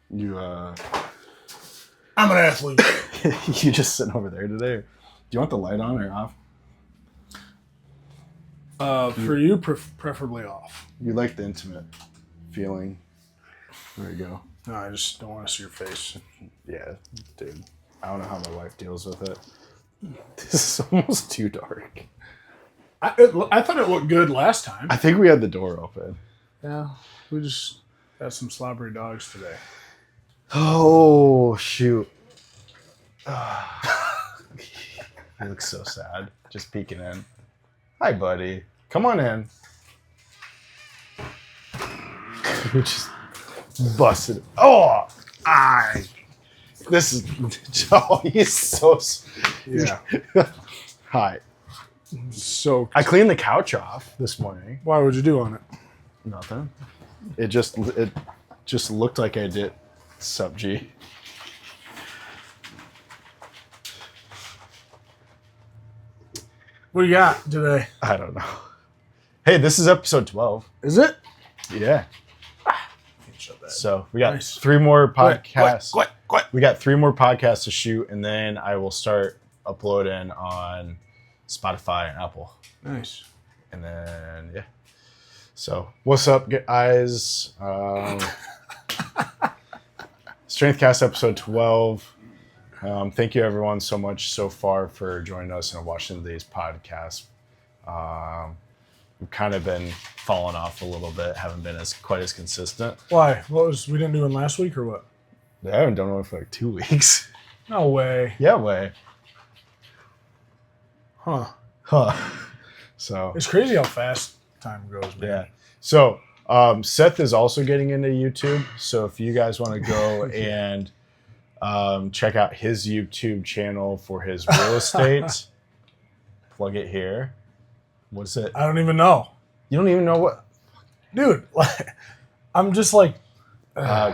You I'm an athlete. you just sitting over there today. Do you want the light on or off? For you, preferably off. You like the intimate feeling. There you go. No, I just don't want to see your face. Yeah, dude. I don't know how my wife deals with it. This is almost too dark. I thought it looked good last time. I think we had the door open. Yeah, we just got some slobbery dogs today. Oh, shoot. He looks so sad. Just peeking in. Hi, buddy. Come on in. You just busted. Oh, this is. Oh, he's so. Yeah. Hi. So I cleaned the couch off this morning. why would you do on it? Nothing. It just looked like I did. Sup, G. What do you got today? I don't know. Hey, this is episode 12. Is it? Yeah. Can't shut that. So we got Nice. 3 more podcasts. Quit. We got 3 more podcasts to shoot, and then I will start uploading on Spotify and Apple. Nice. And then, yeah. So, what's up, guys? Strengthcast episode 12. Thank you, everyone, so much so far for joining us and watching these podcasts. We've kind of been falling off a little bit, haven't been quite as consistent. Why? We didn't do it last week or what? I haven't done one for like 2 weeks. No way. Yeah, way. Huh. So It's crazy how fast time goes, man. yeah. So Seth is also getting into YouTube. So if you guys want to go and check out his YouTube channel for his real estate, plug it here. What is it? I don't even know. You don't even know what? Dude, I'm just like...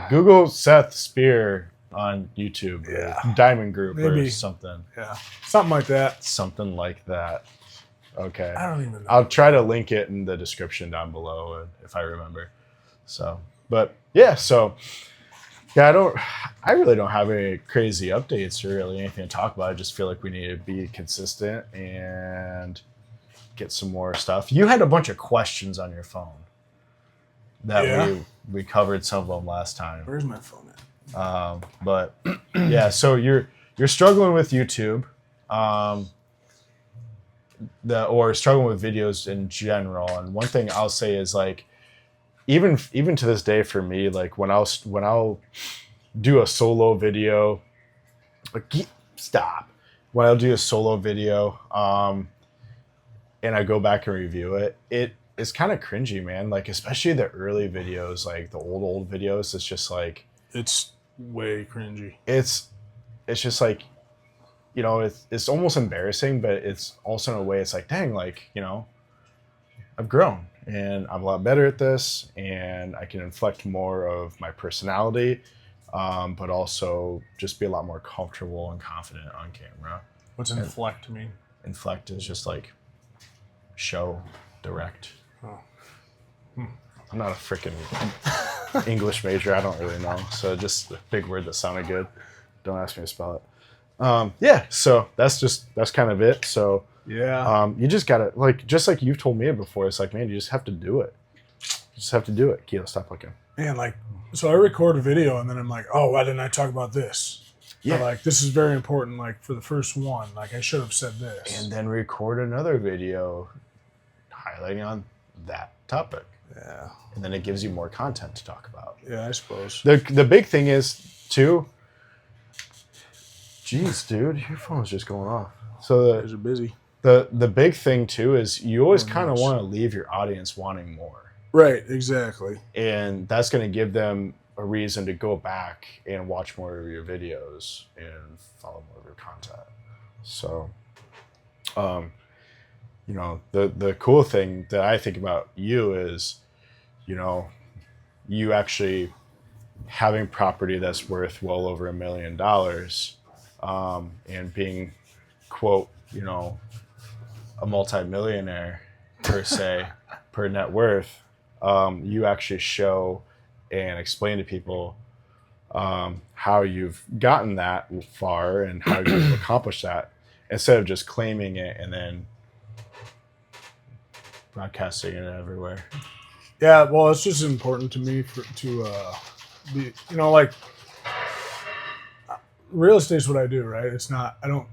Google Seth Spear on YouTube. Yeah. Or Diamond Group Maybe. or something. Yeah. Something like that. Something like that. Okay. I don't even know. I'll try to link it in the description down below if I remember. So, but yeah, yeah, I really don't have any crazy updates or really anything to talk about. I just feel like we need to be consistent and get some more stuff. You had a bunch of questions on your phone that we covered some of them last time. Where's my phone at? But yeah, so you're struggling with YouTube. Or struggling with videos in general. And one thing I'll say is like, even to this day for me, like when I'll do a solo video, when I'll do a solo video, and I go back and review it, it's kind of cringy, man. Like especially the early videos, like the old videos. It's just like It's way cringy. it's just like, you know, it's almost embarrassing, but it's also in a way it's like, dang, like, you know, I've grown and I'm a lot better at this and I can inflect more of my personality, but also just be a lot more comfortable and confident on camera. What's inflect mean? Inflect is just like show, direct. Oh. I'm not a freaking English major. I don't really know. So just a big word that sounded good. Don't ask me to spell it. Yeah, so that's kind of it. So Yeah. you just gotta just like you've told me before. It's like, man, you just have to do it. You just have to do it. Kilo, stop looking. Man, like, so I record a video and then I'm like, oh, why didn't I talk about this? Yeah. Or like, this is very important. Like for the first one, like I should have said this. And then record another video highlighting on that topic. Yeah. And then it gives you more content to talk about. Yeah, I suppose. The big thing is too. Jeez, dude, your phone's just going off. So Guys are busy. the big thing too is you always kind of knows? want to leave your audience wanting more. Right, exactly. And that's going to give them a reason to go back and watch more of your videos and follow more of your content. So, you know, the cool thing that I think about you is, you know, you actually having property that's worth well over $1 million, and being, quote, you know, a multimillionaire per se, per net worth. You actually show and explain to people how you've gotten that far and how you've accomplished that, instead of just claiming it and then broadcasting it everywhere. Yeah, well, it's just important to me to be, like real estate's what I do, right? It's not, I don't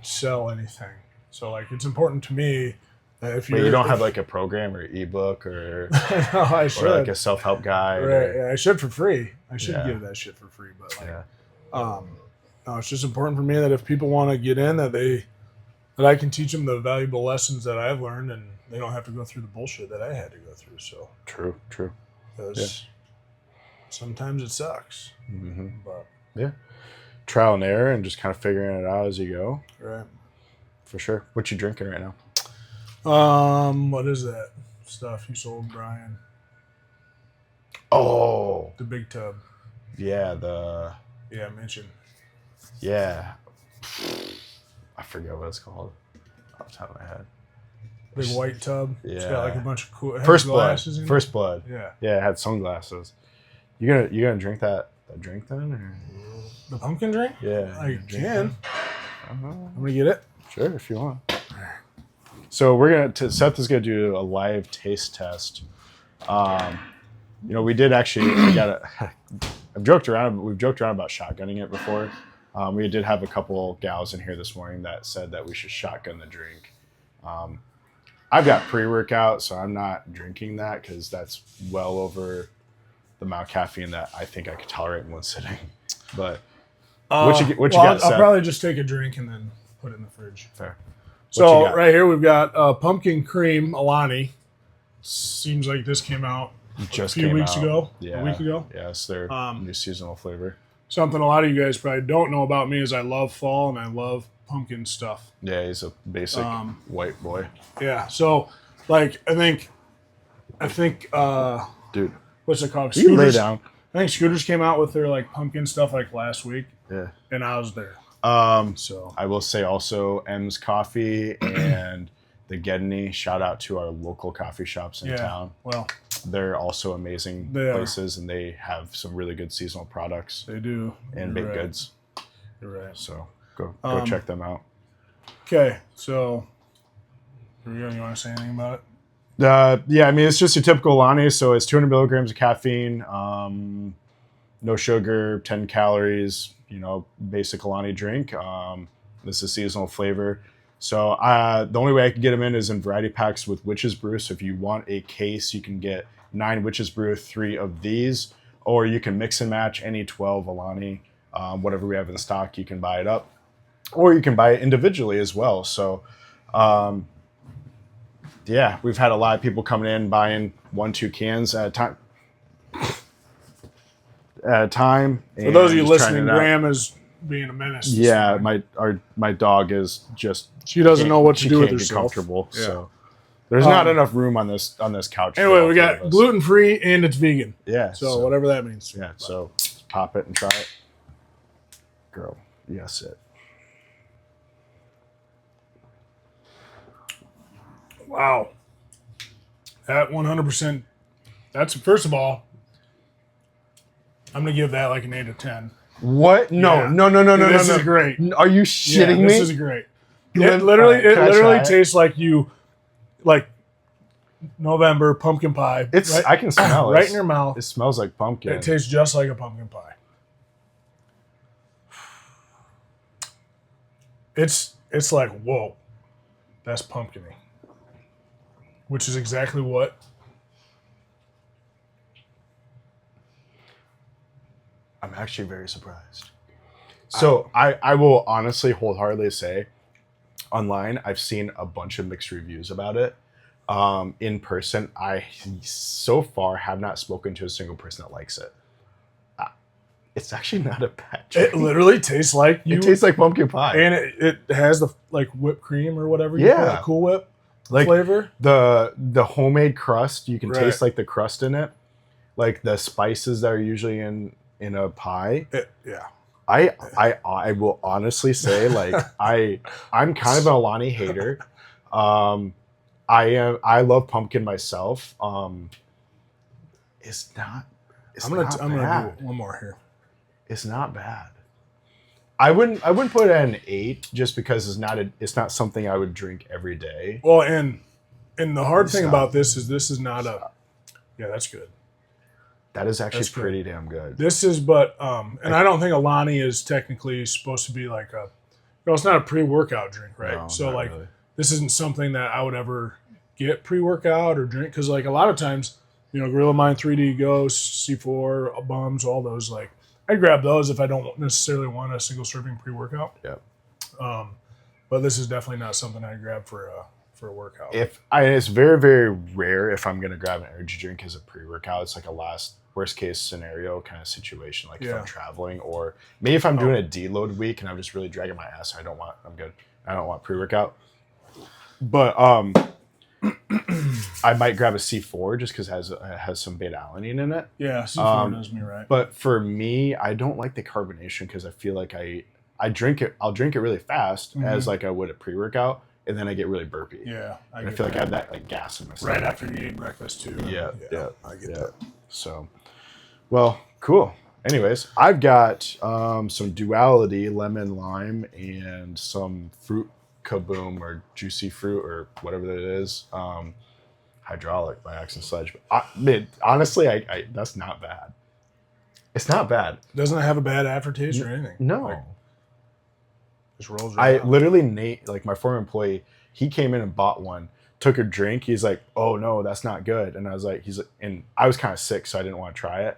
sell anything. So like, it's important to me that if you don't have like a program or ebook or, no, I should. or like a self-help guide. Right. Yeah, I should for free. I should give that shit for free, but like, no, it's just important for me that if people want to get in, that I can teach them the valuable lessons that I've learned, and they don't have to go through the bullshit that I had to go through. So true. Because sometimes it sucks. Mm-hmm. But yeah, trial and error, and just kind of figuring it out as you go. Right. For sure. What you drinking right now? What is that stuff you sold, Brian? Oh, the big tub. Yeah, mention. Yeah, I forget what it's called off the top of my head. Big white tub. Yeah, it's got like a bunch of cool First glasses. Blood. First Blood. Yeah, it had sunglasses. You gonna drink that drink then? Or? The pumpkin drink? Yeah, I can. Uh-huh. I'm gonna get it. Sure, if you want. So Seth is gonna do a live taste test. We did actually. We've joked around about shotgunning it before. We did have a couple gals in here this morning that said that we should shotgun the drink. I've got pre-workout, so I'm not drinking that because that's well over the amount of caffeine that I think I could tolerate in one sitting. But what you got, Seth? I'll probably just take a drink and then put it in the fridge. Fair. So right here we've got pumpkin cream Alani. Seems like this came out a few weeks ago. Yeah. A week ago. Yeah, it's their new seasonal flavor. Something a lot of you guys probably don't know about me is I love fall and I love pumpkin stuff. Yeah, he's a basic white boy. Yeah, so like I think dude, what's it called? You lay down. I think Scooters came out with their like pumpkin stuff like last week. Yeah. And I was there. So I will say also M's Coffee and the Gedney. Shout out to our local coffee shops in town. Well, they're also amazing places, and they have some really good seasonal products. They do. And baked goods. You're right. So go check them out. Okay, so here we go. You want to say anything about it? Yeah, I mean, it's just your typical Alani. So it's 200 milligrams of caffeine, no sugar, 10 calories, basic Alani drink. This is seasonal flavor. So the only way I can get them in is in variety packs with Witch's Brew. So if you want a case, you can get 9 Witch's Brew, 3 of these, or you can mix and match any 12 Alani, whatever we have in stock, you can buy it up. Or you can buy it individually as well. So, we've had a lot of people coming in buying 1-2 cans at a time. For those of you listening, Graham is being a menace. Yeah, my dog is just. She doesn't know what to do with herself. Comfortable, yeah. So there's not enough room on this couch. Anyway, we got gluten free and it's vegan. Yeah. So whatever that means. Yeah. So pop it and try it, girl. Yes, it. Wow. That 100%. That's first of all, I'm gonna give that like an 8 out of 10. What? No. This is great. Are you shitting me? This is great. It literally tastes like November pumpkin pie. I can smell it right in your mouth. It smells like pumpkin. It tastes just like a pumpkin pie. It's like, whoa, that's pumpkiny. Which is exactly what I'm actually very surprised. So I will honestly wholeheartedly say online, I've seen a bunch of mixed reviews about it. In person, I so far have not spoken to a single person that likes it. It's actually not a bad drink. It literally tastes like it tastes like pumpkin pie. And it has the like whipped cream or whatever you call it, Cool Whip flavor. The homemade crust, you can taste like the crust in it. Like the spices that are usually in a pie. I will honestly say, like, I'm kind of an Alani hater. I love pumpkin myself. I'm gonna do one more here. It's not bad. I wouldn't put it at an 8 just because it's not something I would drink every day. Well, and the hard thing about this is not a. Yeah, that's good. That is actually pretty damn good. This is, but and I don't think Alani is technically supposed to be like a. It's not a pre-workout drink, right? No, so like, really. This isn't something that I would ever get pre-workout or drink because like a lot of times, Gorilla Mind 3D Ghost, C4, Bums, all those like. I'd grab those if I don't necessarily want a single serving pre-workout. Yeah. But this is definitely not something I'd grab for a workout. It's very, very rare if I'm gonna grab an energy drink as a pre-workout. It's like a worst case scenario kind of situation, like if I'm traveling or maybe if I'm doing a deload week and I'm just really dragging my ass. I'm good. I don't want pre-workout. But I might grab a C4 just because it has some beta alanine in it. Yeah, C4 does me right. But for me, I don't like the carbonation because I feel like I drink it. I'll drink it really fast as like I would a pre-workout, and then I get really burpy. Yeah, I feel like I have that like gas in my stomach. Right after you eat breakfast too. Yeah, I get that. So, well, cool. Anyways, I've got some Duality lemon lime and some fruit kaboom or juicy fruit or whatever that is. Hydraulic by Axe and Sledge. Honestly, I that's not bad. It's not bad. Doesn't it have a bad aftertaste or anything? No. Just rolls right out. Literally, Nate, like my former employee, he came in and bought one, took a drink. He's like, "Oh no, that's not good." And I was like, and I was kind of sick, so I didn't want to try it.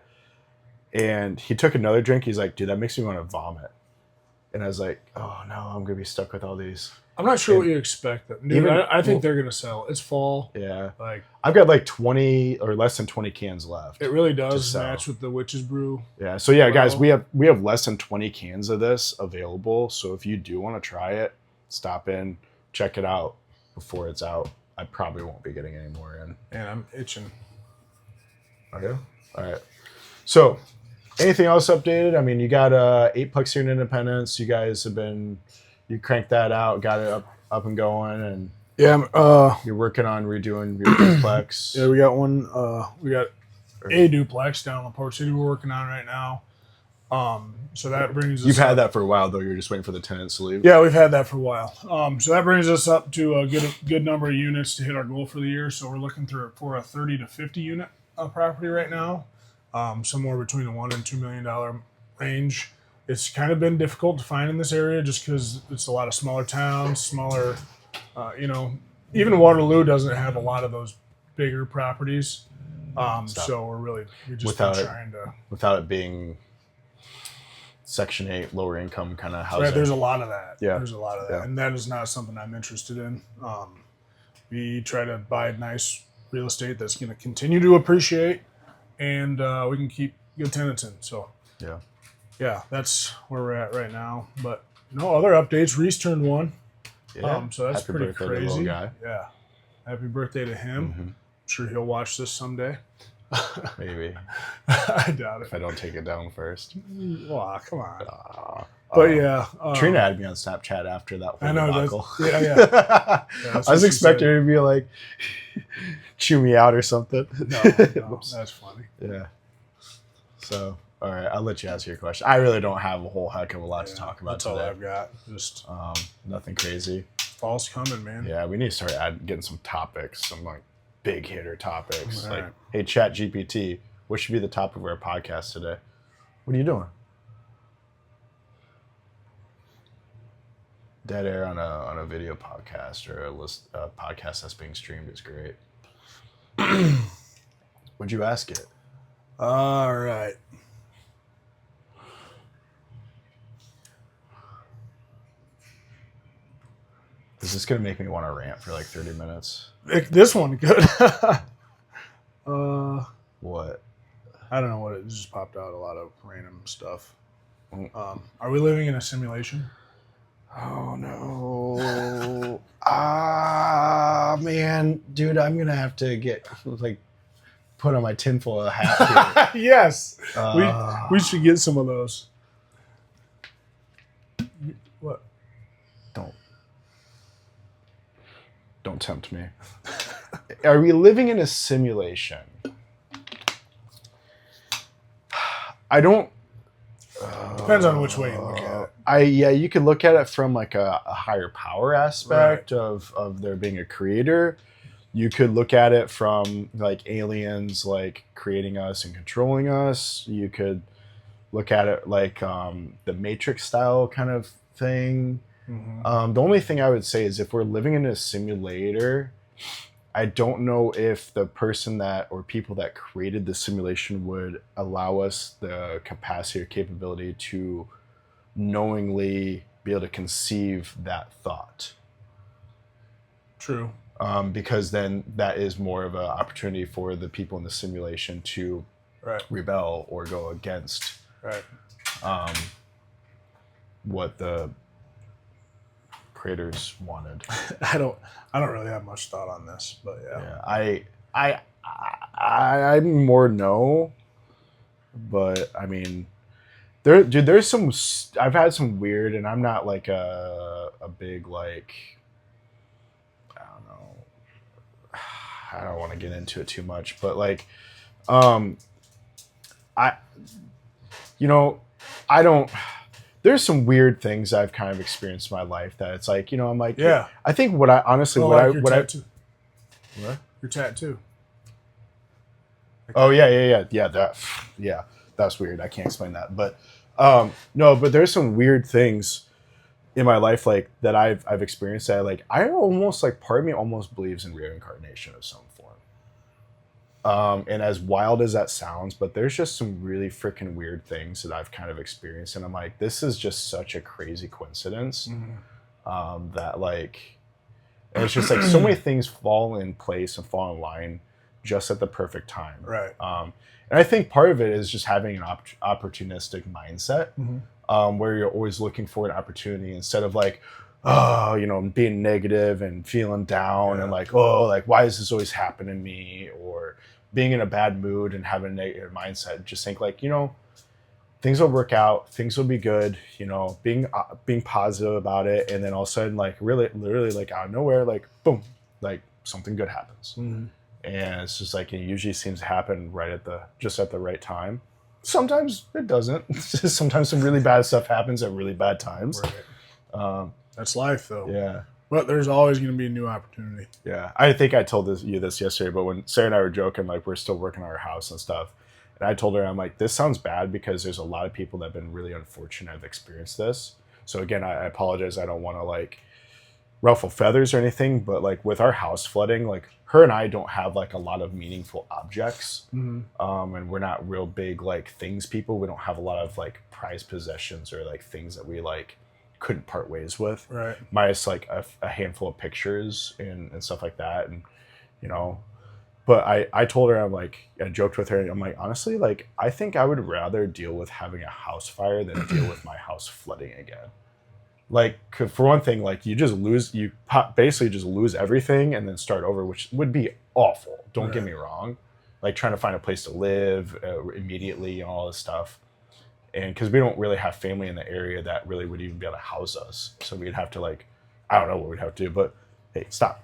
And he took another drink. He's like, "Dude, that makes me want to vomit." And I was like, "Oh no, I'm gonna be stuck with all these." I'm not sure what you expect. Dude, I think they're gonna sell. It's fall. Yeah. Like I've got like 20 or less than 20 cans left. It really does match with the Witch's Brew. Yeah. So yeah, guys, we have less than 20 cans of this available. So if you do want to try it, stop in, check it out before it's out. I probably won't be getting any more in. And I'm itching. Okay. All right. So anything else updated? I mean, you got 8-plex here in Independence. You guys you cranked that out, got it up and going, and you're working on redoing your duplex. Yeah, we got one. We got a duplex down in Port City we're working on right now. So that brings us. You've had that for a while, though. You're just waiting for the tenants to leave. Yeah, we've had that for a while. So that brings us up to a good number of units to hit our goal for the year. So we're looking for a 30 to 50 unit property right now, somewhere between the $1 and $2 million range. It's kind of been difficult to find in this area just because it's a lot of smaller towns, even Waterloo doesn't have a lot of those bigger properties. So we just been trying to. Without it being Section 8, lower income kind of housing. Right, there's a lot of that. Yeah. There's a lot of that. Yeah. And that is not something I'm interested in. We try to buy nice real estate that's going to continue to appreciate and we can keep good tenants in. So, yeah, that's where we're at right now. But no other updates. Reese turned 1. Yeah. So that's pretty crazy. Little guy. Yeah. Happy birthday to him. Mm-hmm. I'm sure he'll watch this someday. Maybe. I doubt it. If I don't take it down first. Wow, come on. But yeah. Trina had me on Snapchat after that whole debacle. Yeah. I was expecting her to be like, chew me out or something. No, that's funny. Yeah. So, all right, I'll let you ask your question. I really don't have a whole heck of a lot to talk about today. That's all I've got. Just nothing crazy. Fall's coming, man. Yeah, we need to start getting some topics, some like big hitter topics. All like, right. hey, Chat GPT, what should be the topic of our podcast today? What are you doing? Dead air on a video podcast or a podcast that's being streamed is great. Would you ask it? All right. Is this going to make me want to rant for like 30 minutes? This one could. What? I don't know what it just popped out. A lot of random stuff. Are we living in a simulation? Oh no! Man, dude, I'm gonna have to get put on my tinfoil hat here. Yes, we should get some of those. What? Don't tempt me. Are we living in a simulation? I don't. Depends on which way you look at it. You could look at it from like a higher power aspect of there being a creator. You could look at it from like aliens like creating us and controlling us. You could look at it like the Matrix style kind of thing. Mm-hmm. The only thing I would say is if we're living in a simulator, I don't know if the person that or people that created the simulation would allow us the capacity or capability to knowingly be able to conceive that thought. True. Because then that is more of an opportunity for the people in the simulation to rebel or go against what the creators wanted. I don't really have much thought on this, but I'm more no, but I mean, there's some. I've had some weird, and I'm not like a big like. I don't know. I don't want to get into it too much, but like, I don't. There's some weird things I've kind of experienced in my life that it's like, I'm like, I think what I honestly, your tattoo. Your tattoo. Oh that's weird. I can't explain that, but no, but there's some weird things in my life like that I've experienced that like I almost like part of me almost believes in reincarnation of some form. And as wild as that sounds, but there's just some really freaking weird things that I've kind of experienced, and I'm like, this is just such a crazy coincidence. That like, and it's just like so many things fall in place and fall in line just at the perfect time. Right. And I think part of it is just having an opportunistic mindset, where you're always looking for an opportunity instead of like, being negative and feeling down and like, why is this always happening to me? Or being in a bad mood and having a negative mindset. Just think like, things will work out, things will be good, being positive about it. And then all of a sudden, like literally like out of nowhere, like boom, like something good happens. And it's just like, it usually seems to happen just at the right time. Sometimes it doesn't. Sometimes some really bad stuff happens at really bad times. Right. That's life though. Yeah. But there's always going to be a new opportunity. Yeah. I think I told you this yesterday, but when Sarah and I were joking, like we're still working on our house and stuff. And I told her, I'm like, this sounds bad because there's a lot of people that have been really unfortunate have experienced this. So again, I apologize. I don't want to like ruffle feathers or anything, but like with our house flooding, like her and I don't have like a lot of meaningful objects. And we're not real big like things people. We don't have a lot of like prized possessions or like things that we like couldn't part ways with. Right. Minus like a handful of pictures and stuff like that. And, but I told her, I joked with her, I'm like, honestly, like, I think I would rather deal with having a house fire than deal with my house flooding again. Like, for one thing, like, you basically just lose everything and then start over, which would be awful. Don't get me wrong. Like, trying to find a place to live immediately and all this stuff. And because we don't really have family in the area that really would even be able to house us. So we'd have to like, I don't know what we'd have to do, but hey, stop.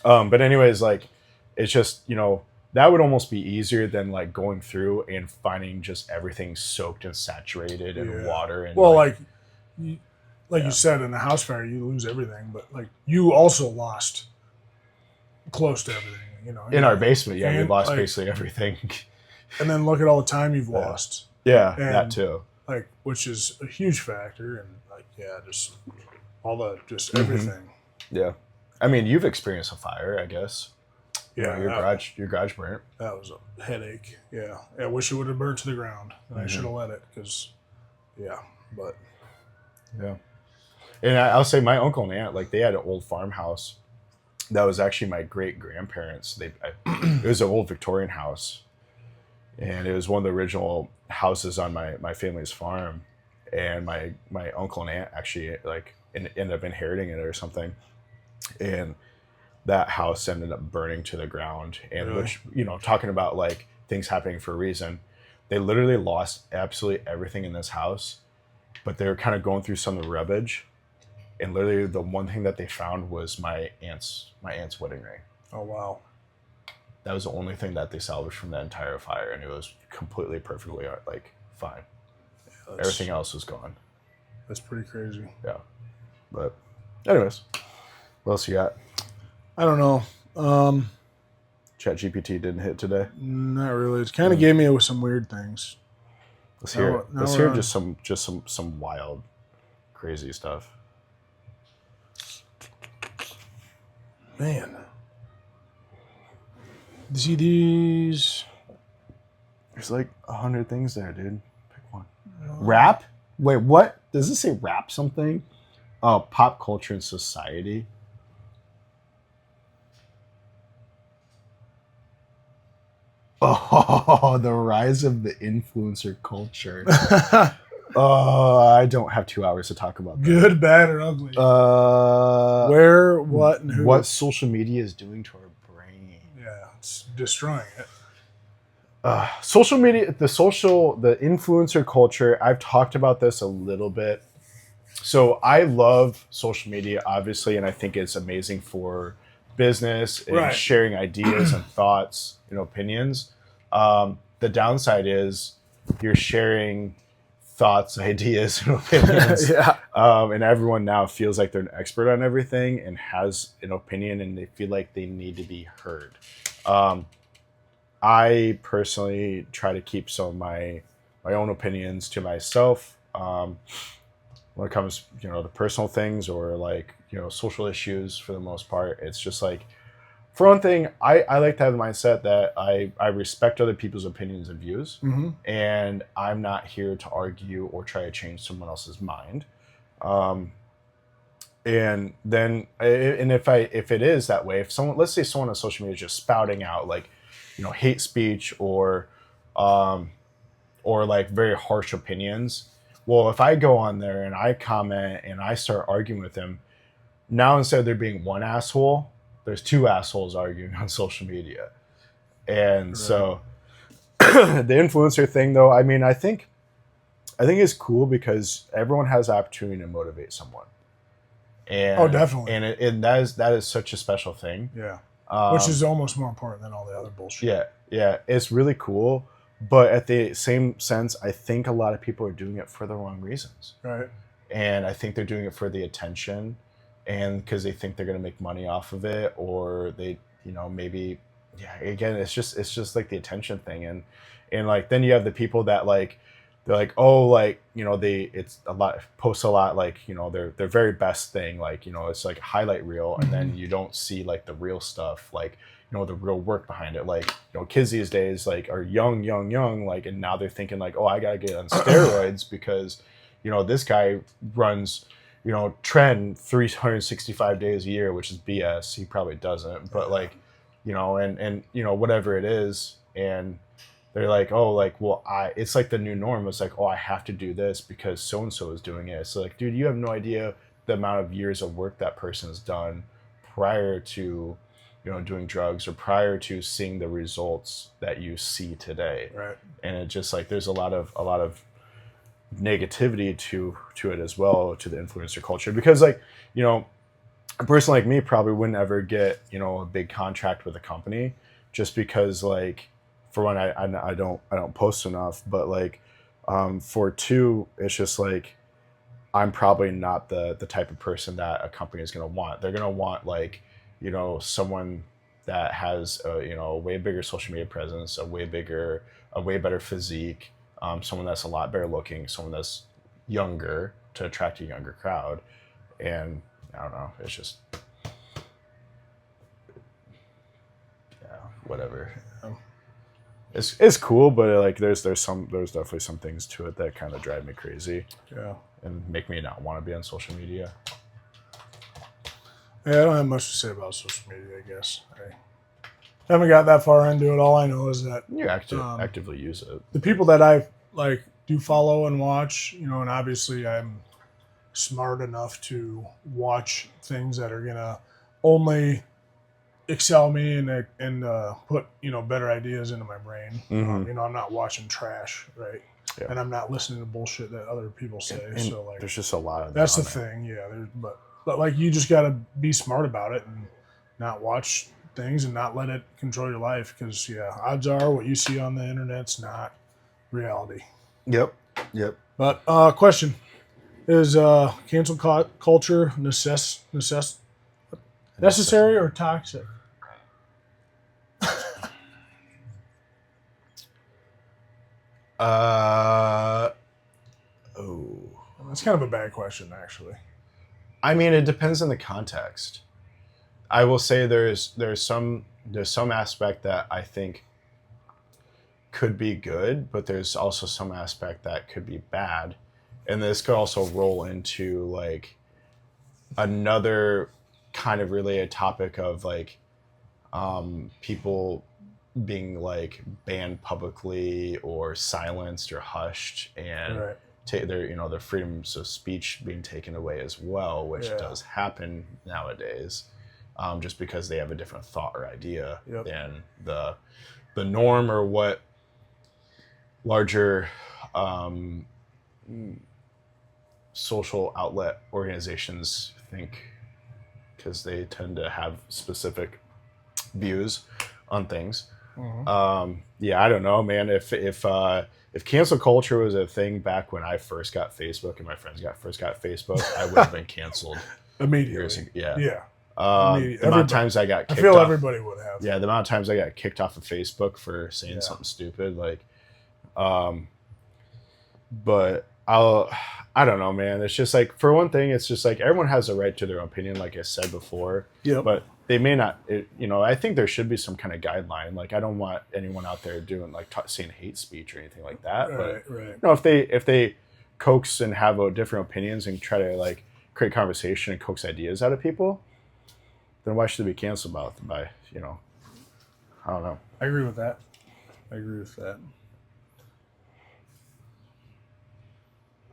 But anyways, like, it's just, that would almost be easier than like going through and finding just everything soaked and saturated in water. And you said, in the house fire, you lose everything, but like you also lost close to everything, in our basement. Yeah. We lost basically everything. And then look at all the time you've lost. Yeah, and that too. Like, which is a huge factor, and like, just all the everything. Yeah, I mean, you've experienced a fire, I guess. Yeah, your garage burnt. That was a headache. Yeah, I wish it would have burnt to the ground, and I should have let it because, but yeah. And I'll say my uncle and aunt, like, they had an old farmhouse that was actually my great grandparents. It was an old Victorian house. And it was one of the original houses on my family's farm, and my uncle and aunt actually like ended up inheriting it or something, and that house ended up burning to the ground. And which talking about like things happening for a reason, they literally lost absolutely everything in this house, but they were kind of going through some of the rubbish, and literally the one thing that they found was my aunt's wedding ring. Oh wow. That was the only thing that they salvaged from the entire fire, and it was completely, perfectly, like, fine. Everything else is gone. That's pretty crazy. Yeah. But anyways, what else you got? I don't know. ChatGPT didn't hit today. Not really. It kind of gave me some weird things. Let's hear just some wild, crazy stuff. Man. See these? There's like 100 things there, dude. Pick one. Rap? Wait, what? Does this say rap something? Oh, pop culture and society. Oh, the rise of the influencer culture. Oh, I don't have 2 hours to talk about that. Good, bad, or ugly. Where, what, and who? What social media is doing to our brain. Yeah, it's destroying it. Social media, the influencer culture, I've talked about this a little bit. So I love social media, obviously, and I think it's amazing for business and sharing ideas and thoughts and opinions. The downside is you're sharing thoughts, ideas, and opinions. And everyone now feels like they're an expert on everything and has an opinion, and they feel like they need to be heard. I personally try to keep some of my own opinions to myself. When it comes, to personal things or like, social issues for the most part, it's just like, for one thing, I like to have the mindset that I respect other people's opinions and views, and I'm not here to argue or try to change someone else's mind. And then, if it is that way, if someone, let's say someone on social media is just spouting out like, hate speech or like very harsh opinions. Well, if I go on there and I comment and I start arguing with them, now instead of there being one asshole, there's two assholes arguing on social media. And so the influencer thing, though, I mean, I think it's cool because everyone has the opportunity to motivate someone. And, definitely. And that is such a special thing. Yeah. Which is almost more important than all the other bullshit. Yeah. It's really cool. But at the same sense, I think a lot of people are doing it for the wrong reasons. Right. And I think they're doing it for the attention and because they think they're going to make money off of it, or they, maybe, again, it's just like the attention thing. And like, then you have the people that like, they're like, oh, like, it's a lot, post a lot, like, their very best thing, like, it's like a highlight reel, and then you don't see like the real stuff, like, the real work behind it. Like, kids these days, like, are young, like, and now they're thinking like, oh, I gotta get on steroids because, this guy runs, trend 365 days a year, which is BS. He probably doesn't, but like, and whatever it is. And they're like, oh, like, well, it's like the new norm. It's like, oh, I have to do this because so-and-so is doing it. So like, dude, you have no idea the amount of years of work that person has done prior to, doing drugs or prior to seeing the results that you see today. Right. And it just like, there's a lot of negativity to it as well, to the influencer culture, because like, a person like me probably wouldn't ever get, a big contract with a company just because like, for one, I don't post enough, but like, for two, it's just like, I'm probably not the type of person that a company is going to want. They're going to want like, someone that has a way bigger social media presence, a way better physique, someone that's a lot better looking, someone that's younger to attract a younger crowd. And I don't know, it's just, whatever. It's cool, but like there's definitely some things to it that kind of drive me crazy. Yeah. And make me not want to be on social media. Yeah, I don't have much to say about social media, I guess. I haven't got that far into it. All I know is that you actively use it. The people that I like do follow and watch, and obviously I'm smart enough to watch things that are gonna only excel me and put better ideas into my brain. I'm not watching trash, right? Yeah. And I'm not listening to bullshit that other people say. And so like, there's just a lot of that's the thing, yeah. But like, you just got to be smart about it and not watch things and not let it control your life, because odds are what you see on the internet's not reality. Yep. Yep. But question is cancel culture necessary or toxic? That's kind of a bad question, actually. I mean, it depends on the context. I will say there's some aspect that I think could be good, but there's also some aspect that could be bad, and this could also roll into like another kind of related topic of like people being like banned publicly or silenced or hushed, and Right. their freedoms of speech being taken away as well, which does happen nowadays, just because they have a different thought or idea than the norm or what larger social outlet organizations think, because they tend to have specific views on things. I don't know, man. If cancel culture was a thing back when I first got Facebook and my friends first got Facebook, I would have been canceled immediately. The amount of times I got kicked I feel off, everybody would have. Yeah, the amount of times I got kicked off of Facebook for saying something stupid, like, but I don't know, man. It's just like, for one thing, it's just like everyone has a right to their own opinion, like I said before. Yeah. But they may not. I think there should be some kind of guideline. Like, I don't want anyone out there doing like saying hate speech or anything like that. Right. But if they coax and have different opinions and try to like create conversation and coax ideas out of people, then why should they be canceled by I don't know. I agree with that.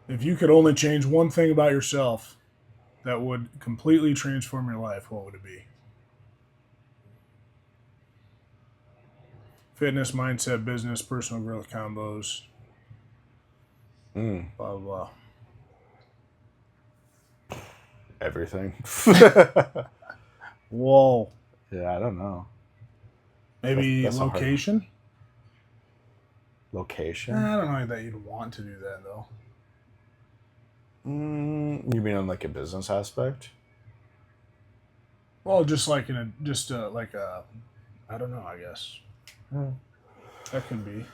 If you could only change one thing about yourself that would completely transform your life, what would it be? Fitness, mindset, business, personal growth combos. Blah, blah, blah. Everything. Whoa. Yeah, I don't know. Maybe that's location? Location? I don't know that you'd want to do that, though. You mean on like a business aspect? Well, just like I don't know, I guess. That could be.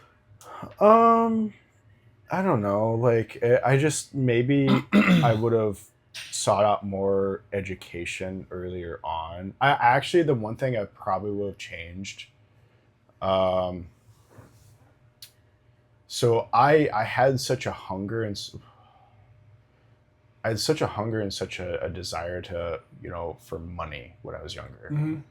I don't know. Like, I just, maybe I would have sought out more education earlier on. Actually, the one thing I probably would have changed. So I had such a hunger and such a desire to, for money when I was younger.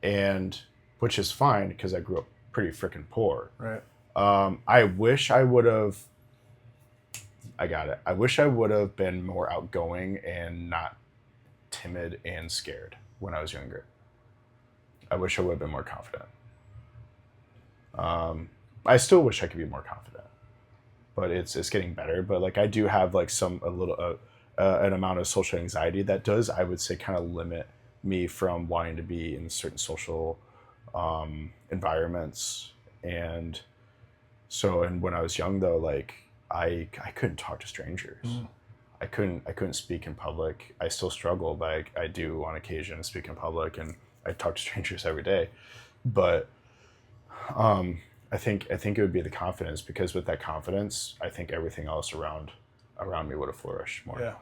And which is fine because I grew up pretty freaking poor. Right. I wish I would have been more outgoing and not timid and scared when I was younger. I wish I would have been more confident. I still wish I could be more confident, but it's getting better. But like, I do have like an amount of social anxiety that does, I would say, kind of limit me from wanting to be in certain social environments. And when I was young though, like I couldn't talk to strangers. I couldn't speak in public. I still struggle, but I do on occasion speak in public, and I talk to strangers every day. But I think it would be the confidence, because with that confidence, I think everything else around me would have flourished more. Yeah,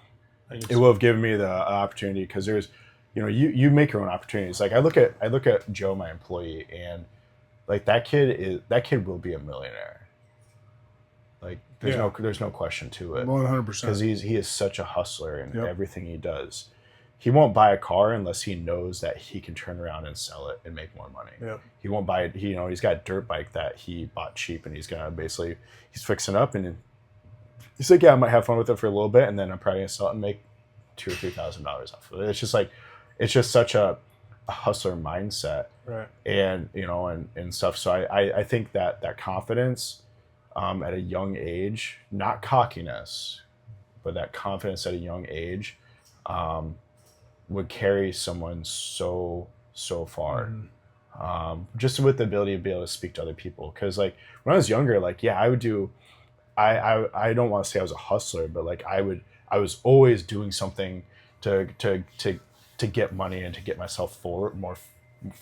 it will have given me the opportunity, because there's, you make your own opportunities. Like I look at Joe, my employee, and like that kid will be a millionaire. Like there's no question to it. 100%. Because he is such a hustler in everything he does. He won't buy a car unless he knows that he can turn around and sell it and make more money. Yep. He won't buy it. He's got a dirt bike that he bought cheap, and he's fixing it up, and he's like, yeah, I might have fun with it for a little bit, and then I'm probably gonna sell it and make $2,000 or $3,000 off of it. It's just such a hustler mindset, right? And and stuff. So I think that confidence at a young age, not cockiness, but that confidence at a young age, would carry someone so far. just with the ability to be able to speak to other people. Because like when I was younger, like yeah, I would do. I don't want to say I was a hustler, but like I was always doing something to get money and to get myself forward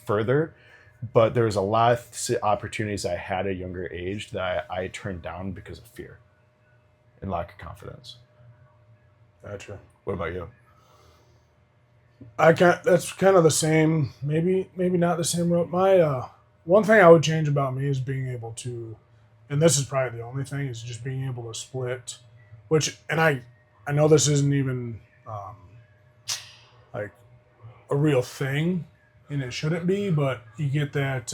further. But there was a lot of opportunities I had at a younger age that I turned down because of fear and lack of confidence. Gotcha. What about you? That's kind of the same. Maybe not the same route. My one thing I would change about me is being able to, and this is probably the only thing, is just being able to split. Which, and I know this isn't even like a real thing, and it shouldn't be, but you get that.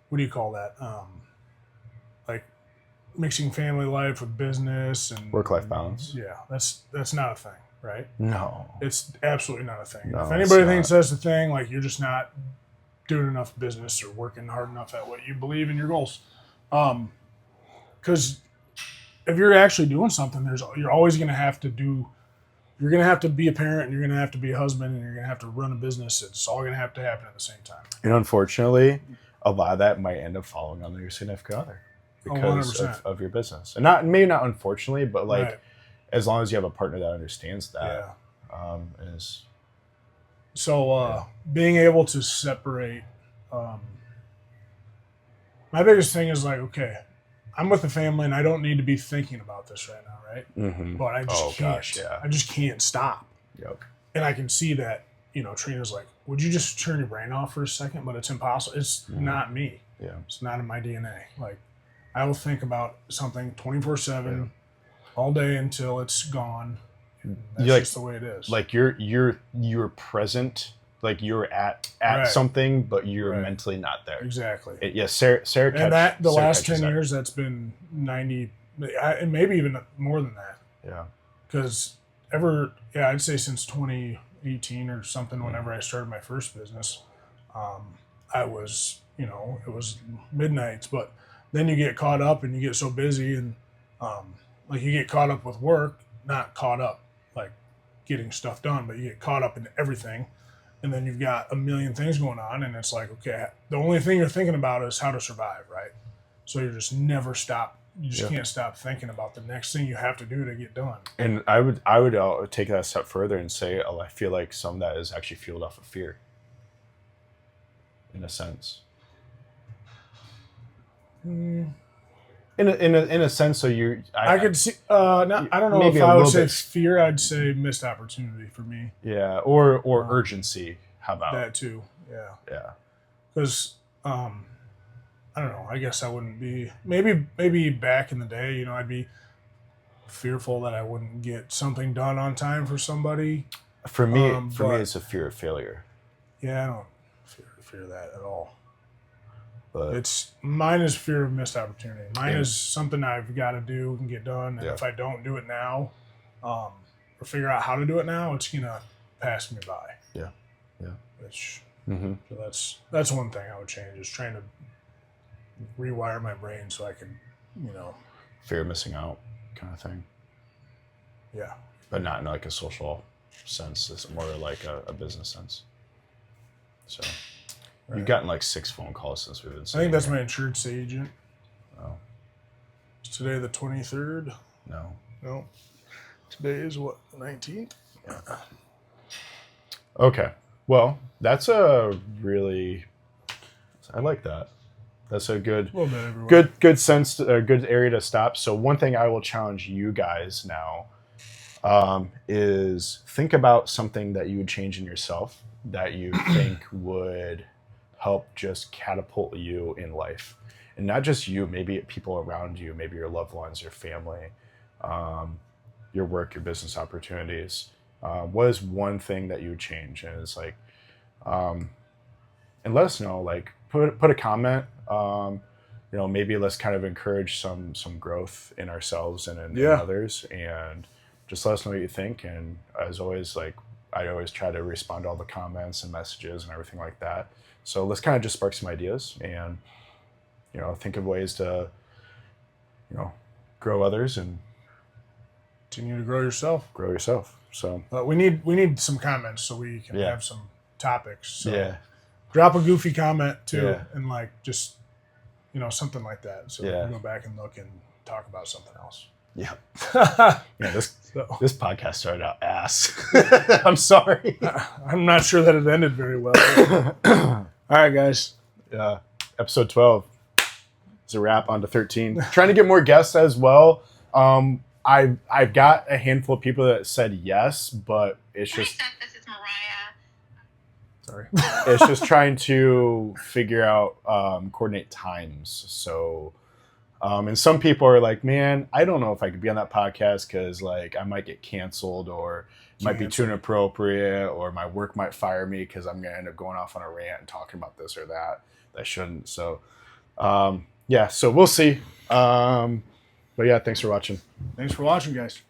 What do you call that? Like mixing family life with business and Work-life balance. Yeah, that's not a thing, right? No, It's absolutely not a thing. No, If anybody it's thinks not. that's a thing, like you're just not doing enough business or working hard enough at what you believe in your goals. Because if you're actually doing something, you're always going to have to do. You're going to have to be a parent, and you're going to have to be a husband, and you're going to have to run a business. It's all going to have to happen at the same time. and unfortunately, a lot of that might end up falling on your significant other because 100%. of your business, and not unfortunately, but like Right. as long as you have a partner that understands Yeah. that, is So being able to separate, my biggest thing is like, okay, I'm with the family and I don't need to be thinking about this right now, right? mm-hmm. But I just can't. Gosh, yeah. I just can't stop. Yep. And I can see that, Trina's like, would you just turn your brain off for a second? But it's impossible. It's not me. Yeah. It's not in my DNA. Like, I will think about something 24/7 all day until it's gone. That's You're just the way it is. Like you're present, like you're at Right. something, but you're Right. mentally not there. Exactly. Sarah And that the Sarah last catches 10 that. years, that's been 90, and maybe even more than that. Yeah. Because I'd say since 2018 or something, whenever I started my first business, I was, it was midnights, but then you get caught up and you get so busy and like you get caught up with work, not caught up like getting stuff done, but you get caught up in everything. And then you've got a million things going on, and it's like, okay, the only thing you're thinking about is how to survive, right? So you just never stop. You just can't stop thinking about the next thing you have to do to get done. And I would take that a step further and say, I feel like some of that is actually fueled off of fear, in a sense. In a sense, so I could see. I don't know maybe if a I would little say bit. fear. I'd say missed opportunity for me. Yeah, or urgency. How about That too. Yeah. Yeah. Because I don't know. I guess I wouldn't be. Maybe back in the day, I'd be fearful that I wouldn't get something done on time for somebody. For me, but- it's a fear of failure. Yeah, I don't fear that at all. But Mine is fear of missed opportunity. Mine is something I've got to do and get done, and if I don't do it now, or figure out how to do it now, it's gonna pass me by. Yeah. So that's one thing I would change, is trying to rewire my brain so I can, fear of missing out, kind of thing. yeah. But not in like a social sense. It's more like a business sense. So you've gotten like 6 phone calls since we've been. I think that's my insurance agent. Oh. Is today the 23rd? No. Today is what, the 19th? Yeah. Okay. Well, that's a really. I like that. That's a good, A little bit everywhere. good sense, a good area to stop. So one thing I will challenge you guys now is think about something that you would change in yourself that you think would help just catapult you in life, and not just you, maybe people around you, maybe your loved ones, your family, your work, your business opportunities. What is one thing that you would change? And it's like, and let us know, like put a comment, maybe let's kind of encourage some growth in ourselves and in others, and just let us know what you think. And as always, like I always try to respond to all the comments and messages and everything like that. So let's kind of just spark some ideas and, think of ways to, grow others and Continue to grow yourself. grow yourself. So But we need some comments so we can Yeah. have some topics. So yeah, drop a goofy comment too, Yeah. and like just something like that. So we can go back and look and talk about something else. Yeah. This podcast started out ass. I'm sorry. I'm not sure that it ended very well. All right, guys. Episode 12 is a wrap. On to 13. Trying to get more guests as well. I've got a handful of people that said yes, but it's just. Hi, Seth, this is Mariah. Sorry. It's just trying to figure out, coordinate times. So, and some people are like, man, I don't know if I could be on that podcast because like I might get canceled or it might be too inappropriate or my work might fire me because I'm going to end up going off on a rant and talking about this or that. I shouldn't. So, so we'll see. But yeah, thanks for watching. Thanks for watching, guys.